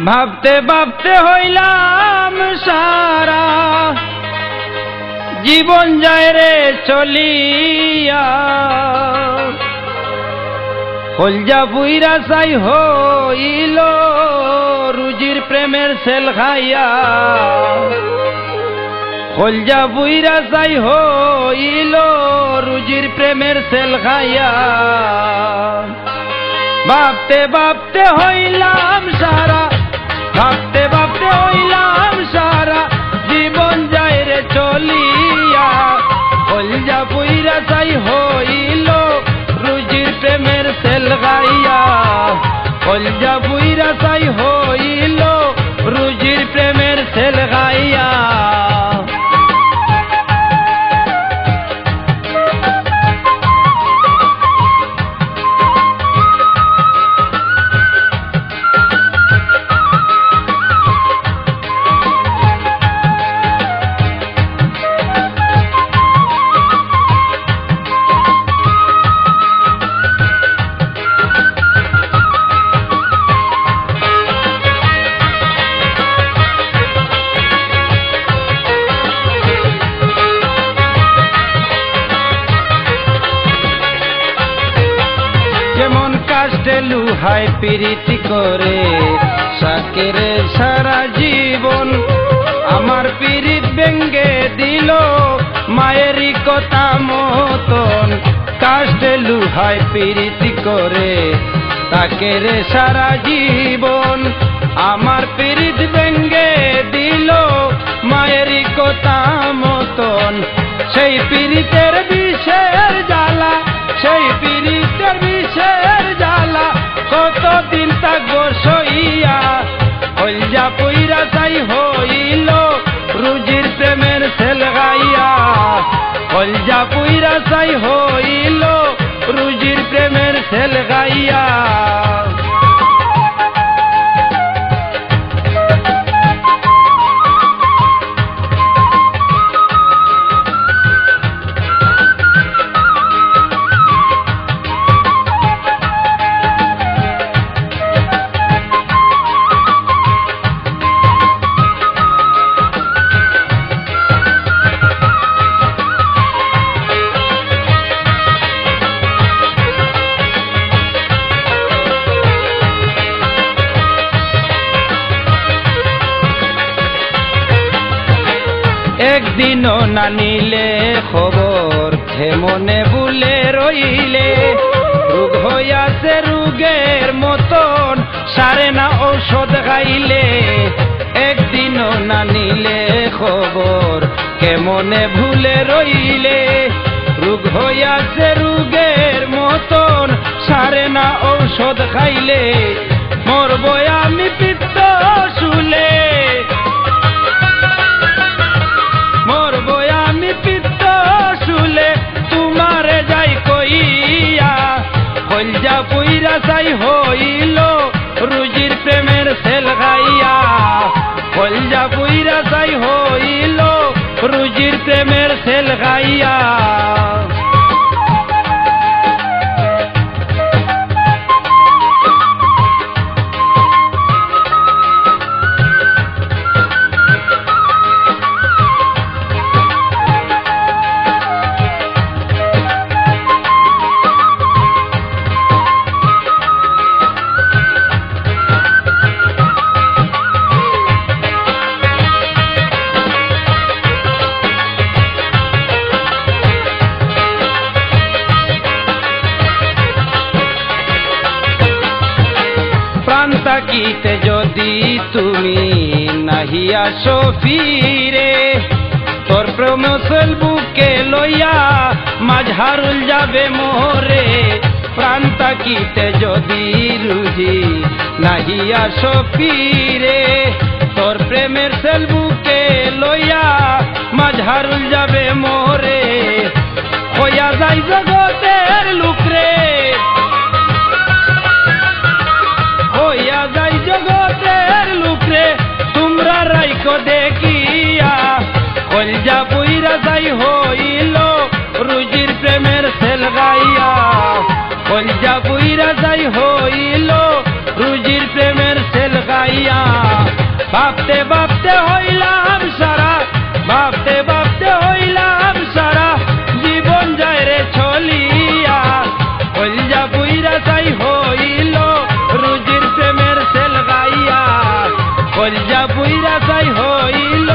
ভাবতে ভাবতে হইলাম সারা জীবন যায় রে চলিয়া কলজা বুইরা চাই হইল রুজির প্রেমের সেল খাইয়া কলজা বুইরা চাই হইল রুজির প্রেমের সেল খাইয়া ভাবতে ভাবতে হইলাম সারা ভাবতে ভাবতে হইলাম সারা জীবন যায় রে চলিয়া কলজা বুইরা চাই হইল রুজির প্রেমের সেল গাইয়া কলজা বুইরা চাই হইল রুজির প্রেমের সেল গাইয়া লুহায় প্রীতি করে সাকেরে সারা জীবন আমার প্রীত ভেঙ্গে দিল মায়েরই কথা মতন কাষ্টে লুহায় প্রীতি করে তাকে রে সারা জীবন আমার প্রীত ভেঙ্গে দিল মায়েরই কথা মতন সেই প্রীতের বিষের জ্বালা সেই প্রীতের বিষের জ্বালা কতদিন থাকবো সইয়া কলজা পুইরা চাই হইল রুজির প্রেমের সেল গাইয়া কলজা পুইরা চাই হইল রুজির প্রেমের সেল গাইয়া একদিনও না নিলে খবর মনে ভুলে রইলে রোগ হইয়াছে রোগের মতন সারে না ঔষধ খাইলে একদিনও না নিলে খবর কেমনে ভুলে রইলে রোগ হইয়াছে রোগের মতন সারে না ঔষধ খাইলে মরবো আমি পিত্ত শুলে কলজা পুইরা চাই হইল রুজির প্রেমের সেল গাইয়া কলজা পুইরা চাই হইল রুজির প্রেমের সেল গাইয়া থাকিতে যদি তুমি নাহি আসো ফিরে তোর প্রেমসল বুকে লইয়া মাঝহারুল যাবে মোরে প্রাণ থাকিতে যদি রুজি নাহি আসো ফিরে তোর প্রেমের সেল বুকে লইয়া হারুল যাবে মোরে হইয়া যাই জগতের লুকরে হইয়া যাই জগতের লুকরে তোমরা রাইকো দেখিয়া কলজা বুইরা যাই হইল রুজির প্রেমের সেল গাইয়া কলজা বুইরা যাই হইল রুজির প্রেমের সেল গাইয়া ভাবতে ভাবতে হইলাম সারা ভাবতে ভাবতে হইলাম সারা জীবন যায় রে চলিয়া কলজা বুইরা যাই হইল রুজির প্রেমের সেল গাইয়া কলজা বুইরা যাই হইল